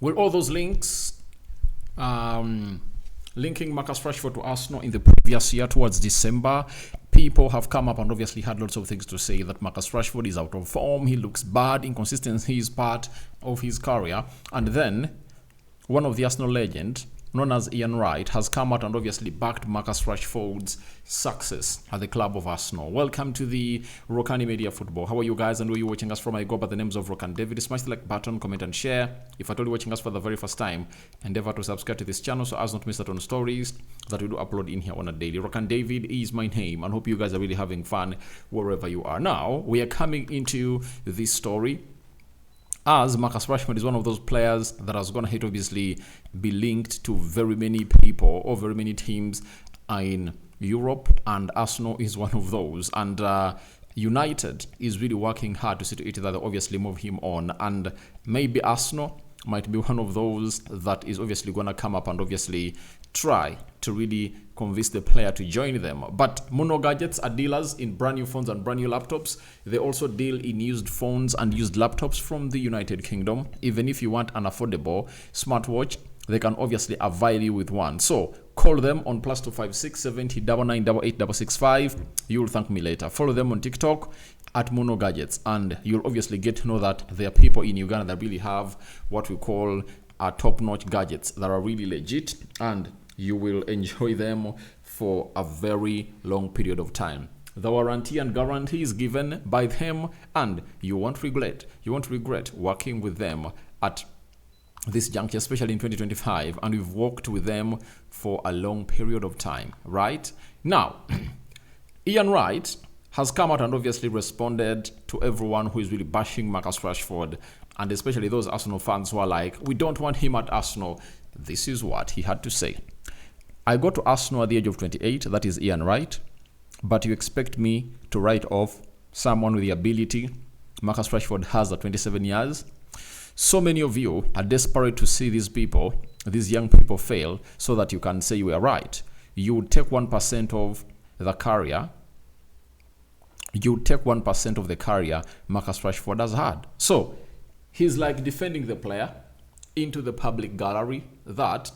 With all those links, linking Marcus Rashford to Arsenal in the previous year towards December, people have come up and obviously had lots of things to say that Marcus Rashford is out of form, he looks bad, inconsistency is part of his career. And then one of the Arsenal legend, known as Ian Wright, has come out and obviously backed Marcus Rashford's success at the club of Arsenal. Welcome to the Rokani Media Football. How are you guys and where are you watching us from? I go by the names of Rokani David. Smash the like button, comment and share. If you're totally watching us for the very first time, endeavor to subscribe to this channel so as not to miss out on stories that we do upload in here on a daily. Rokani David is my name and hope you guys are really having fun wherever you are. Now, we are coming into this story as Marcus Rashford is one of those players that is going to obviously be linked to very many people or very many teams in Europe, and Arsenal is one of those. And United is really working hard to see to it that they obviously move him on, and maybe Arsenal might be one of those that is obviously going to come up and obviously try to really convince the player to join them. But Mono Gadgets are dealers in brand new phones and brand new laptops. They also deal in used phones and used laptops from the United Kingdom. Even if you want an affordable smartwatch, they can obviously avail you with one. So call them on +256 70 99 You will thank me later. Follow them on TikTok at Mono Gadgets, and you'll obviously get to know that there are people in Uganda that really have what we call top-notch gadgets that are really legit, and you will enjoy them for a very long period of time. The warranty and guarantee is given by them, and you won't regret working with them at this juncture, especially in 2025, and we've worked with them for a long period of time. Right now, Ian Wright has come out and obviously responded to everyone who is really bashing Marcus Rashford, and especially those Arsenal fans who are like, we don't want him at Arsenal. This is what he had to say. I got to Arsenal at the age of 28, that is Ian Wright, but you expect me to write off someone with the ability Marcus Rashford has at 27 years? So many of you are desperate to see these young people fail so that you can say you were right. You would take 1% of the career. You would take 1% of the career Marcus Rashford has had. So he's like defending the player into the public gallery that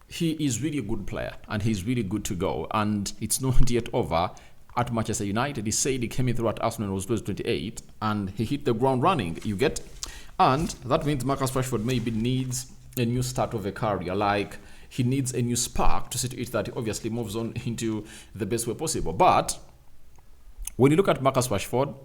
he is really a good player and he's really good to go, and it's not yet over at Manchester United. He said he came in through at Arsenal when he was 28 and he hit the ground running, you get? And that means Marcus Rashford maybe needs a new start of a career, like he needs a new spark to see to it that he obviously moves on into the best way possible. But when you look at Marcus Rashford,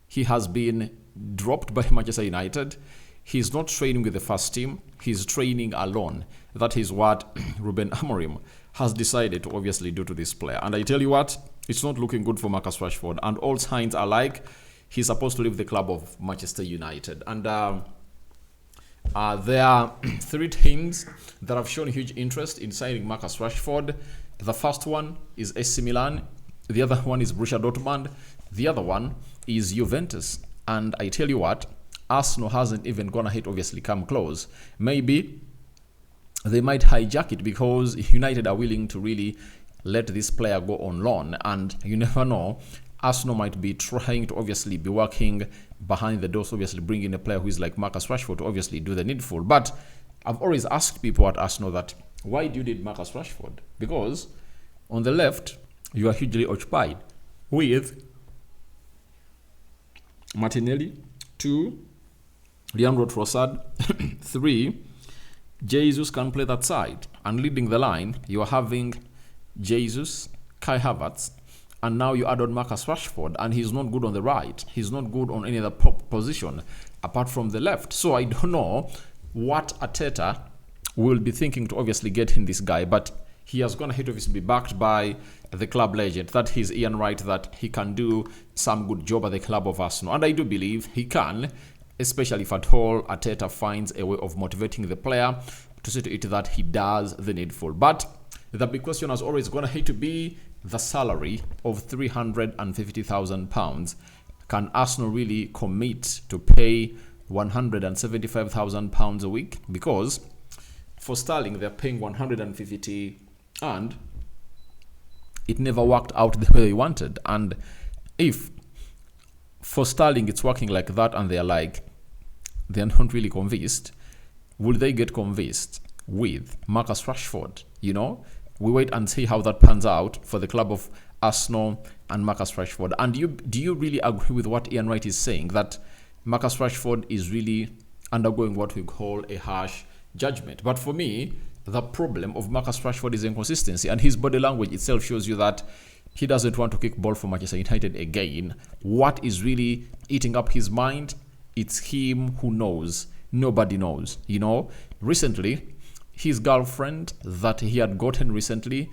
he has been dropped by Manchester United. He's not training with the first team. He's training alone. That is what Ruben Amorim has decided to obviously do to this player. And I tell you what, it's not looking good for Marcus Rashford. And all signs are like he's supposed to leave the club of Manchester United. And there are three teams that have shown huge interest in signing Marcus Rashford. The first one is AC Milan. The other one is Borussia Dortmund. The other one is Juventus. And I tell you what, Arsenal hasn't even gone ahead obviously come close. Maybe they might hijack it because United are willing to really let this player go on loan. And you never know, Arsenal might be trying to obviously be working behind the doors, obviously bringing a player who is like Marcus Rashford to obviously do the needful. But I've always asked people at Arsenal that, why do you need Marcus Rashford? Because on the left, you are hugely occupied with Martinelli, 2, Leandro Trossard, 3, Jesus can play that side. And leading the line, you are having Jesus, Kai Havertz, and now you add on Marcus Rashford, and he's not good on the right. He's not good on any other position apart from the left. So I don't know what Arteta will be thinking to obviously get in this guy, but he has gone ahead to obviously be backed by the club legend. That he's Ian Wright, that he can do some good job at the club of Arsenal. And I do believe he can, especially if at all Arteta finds a way of motivating the player to see to it that he does the needful. But the big question has always gone ahead to be the salary of £350,000. Can Arsenal really commit to pay £175,000 a week? Because for Sterling, they're paying 150, and it never worked out the way they wanted. And if for Sterling it's working like that, and they're like, they're not really convinced. Will they get convinced with Marcus Rashford? You know, we wait and see how that pans out for the club of Arsenal and Marcus Rashford. And do you really agree with what Ian Wright is saying, that Marcus Rashford is really undergoing what we call a harsh judgment? But for me, the problem of Marcus Rashford is inconsistency, and his body language itself shows you that he doesn't want to kick ball for Manchester United again. What is really eating up his mind? It's him who knows. Nobody knows. You know, recently, his girlfriend that he had gotten recently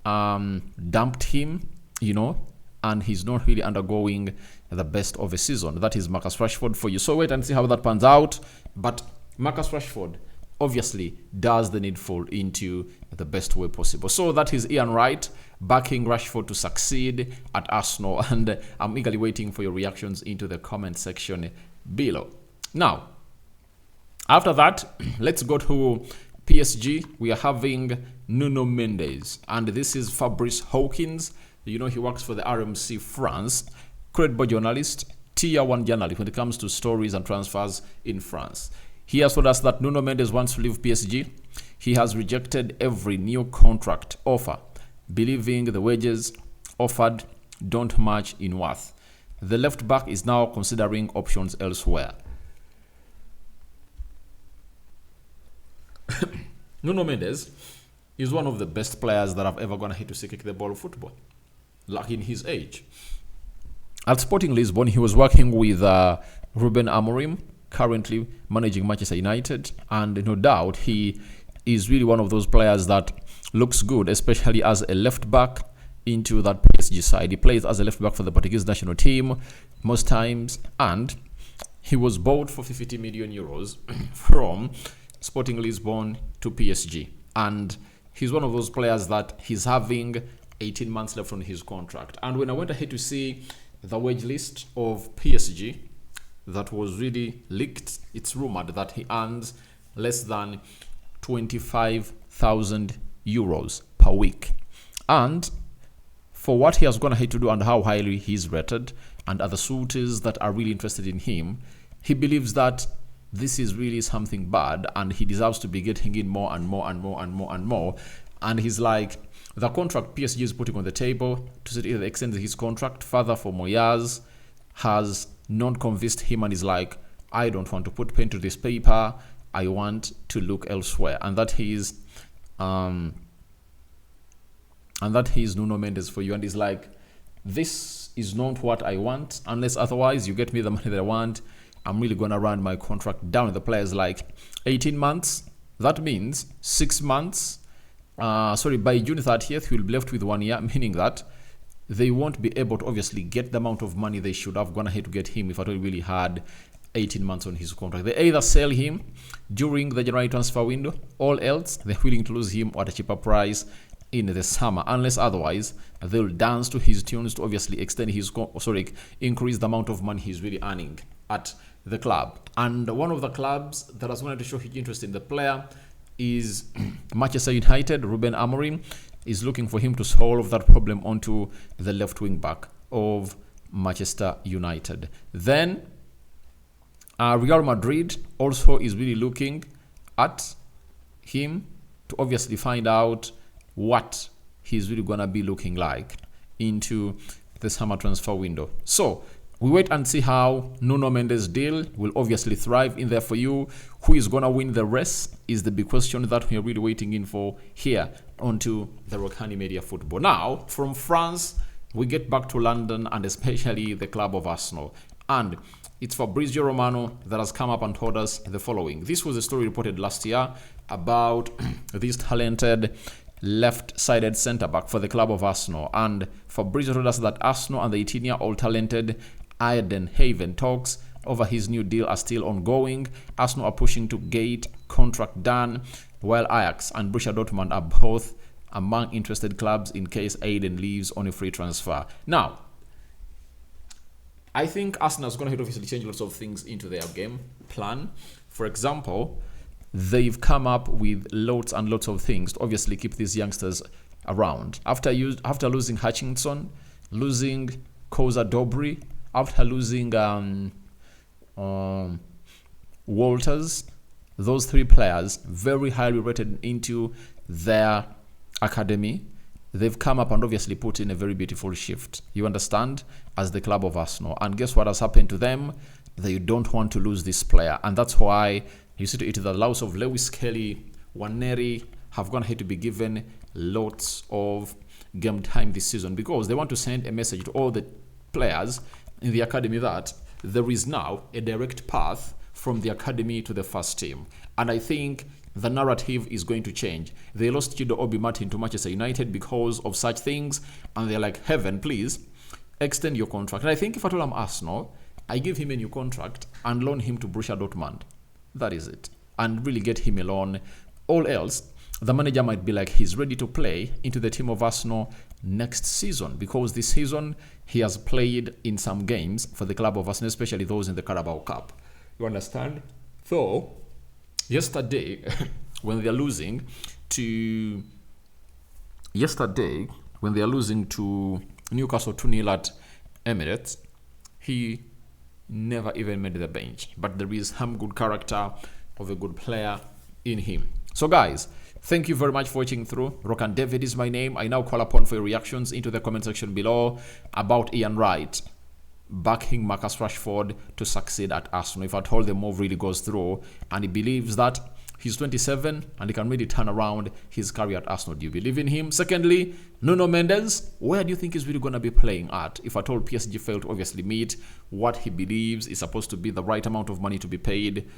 dumped him, you know, and he's not really undergoing the best of a season. That is Marcus Rashford for you. So wait and see how that pans out. But Marcus Rashford obviously does the needful into the best way possible. So that is Ian Wright backing Rashford to succeed at Arsenal, and I'm eagerly waiting for your reactions into the comment section below. Now, after that, let's go to PSG. We are having Nuno Mendes, and this is Fabrice Hawkins. You know, he works for the RMC France, credible journalist, tier 1 journalist when it comes to stories and transfers in France. He has told us that Nuno Mendes wants to leave PSG. He has rejected every new contract offer, believing the wages offered don't match in worth. The left back is now considering options elsewhere. Nuno Mendes is one of the best players that I've ever gone ahead to see kick the ball of football, like in his age. At Sporting Lisbon, he was working with Ruben Amorim, currently managing Manchester United, and no doubt he is really one of those players that looks good, especially as a left back into that PSG side. He plays as a left back for the Portuguese national team most times, and he was bought for 50 million euros from Sporting Lisbon to PSG, and he's one of those players that he's having 18 months left on his contract. And when I went ahead to see the wage list of PSG that was really leaked, it's rumored that he earns less than 25,000 euros per week. And for what he has gone ahead to do and how highly he's rated, and other suitors that are really interested in him, he believes that this is really something bad and he deserves to be getting in more and more and more and more and more. And he's like, the contract PSG is putting on the table to either extend his contract further for more years has not convinced him, and is like, I don't want to put pen to this paper. I want to look elsewhere. And that is Nuno Mendes for you. And he's like, this is not what I want. Unless otherwise you get me the money that I want, I'm really going to run my contract down. The player's like, 18 months. That means 6 months. By June 30th, we'll be left with 1 year, meaning that they won't be able to obviously get the amount of money they should have gone ahead to get him if at all really had 18 months on his contract. They either sell him during the January transfer window, or else they're willing to lose him at a cheaper price in the summer. Unless otherwise, they'll dance to his tunes to obviously extend his increase the amount of money he's really earning at the club. And one of the clubs that has wanted to show huge interest in the player is Manchester United. Ruben Amorim is looking for him to solve that problem onto the left wing back of Manchester United. Then Real Madrid also is really looking at him to obviously find out what he's really going to be looking like into the summer transfer window. So we wait and see how Nuno Mendes' deal will obviously thrive in there for you. Who is going to win the race is the big question that we are really waiting in for here onto the Rokani Media Football. Now, from France, we get back to London and especially the club of Arsenal. And it's Fabrizio Romano that has come up and told us the following. This was a story reported last year about this talented left-sided centre-back for the club of Arsenal. And Fabrizio told us that Arsenal and the 18-year-old talented Aiden Haven talks over his new deal are still ongoing. Arsenal are pushing to get contract done, while Ajax and Borussia Dortmund are both among interested clubs in case Aiden leaves on a free transfer. Now, I think Arsenal is going to obviously change lots of things into their game plan. For example, they've come up with lots and lots of things to obviously keep these youngsters around. After losing Hutchinson, losing Koza Dobry, after losing Walters, those three players, very highly rated into their academy. They've come up and obviously put in a very beautiful shift, you understand, as the club of Arsenal. And guess what has happened to them? They don't want to lose this player. And that's why you see it, the likes of Lewis Kelly, Waneri have gone ahead to be given lots of game time this season, because they want to send a message to all the players in the academy that there is now a direct path from the academy to the first team. And I think the narrative is going to change. They lost Chido Obi Martin to Manchester United because of such things, and they're like, heaven, please extend your contract. And I think if at all I'm Arsenal, I give him a new contract and loan him to Borussia Dortmund. That is it. And really get him a loan. All else, the manager might be like, he's ready to play into the team of Arsenal next season, because this season he has played in some games for the club of Arsenal, especially those in the Carabao Cup. You understand? So, yesterday, when they are losing to Newcastle 2-0 at Emirates, he never even made the bench. But there is some good character of a good player in him. So guys, thank you very much for watching through. Rokani David is my name. I now call upon for your reactions into the comment section below about Ian Wright backing Marcus Rashford to succeed at Arsenal. If at all the move really goes through, and he believes that he's 27 and he can really turn around his career at Arsenal, do you believe in him? Secondly, Nuno Mendes, where do you think he's really going to be playing at? If at all PSG failed to obviously meet what he believes is supposed to be the right amount of money to be paid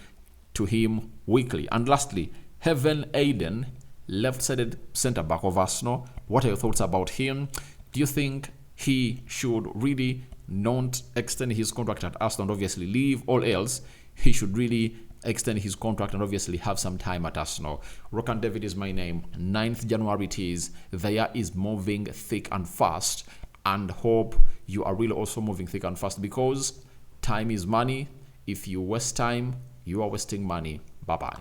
to him weekly. And lastly, Heaven Aiden, left-sided centre-back of Arsenal, what are your thoughts about him? Do you think he should really not extend his contract at Arsenal and obviously leave? All else, he should really extend his contract and obviously have some time at Arsenal. Rokani David is my name. 9th January it is. The year is moving thick and fast, and hope you are really also moving thick and fast, because time is money. If you waste time, you are wasting money. Bye-bye.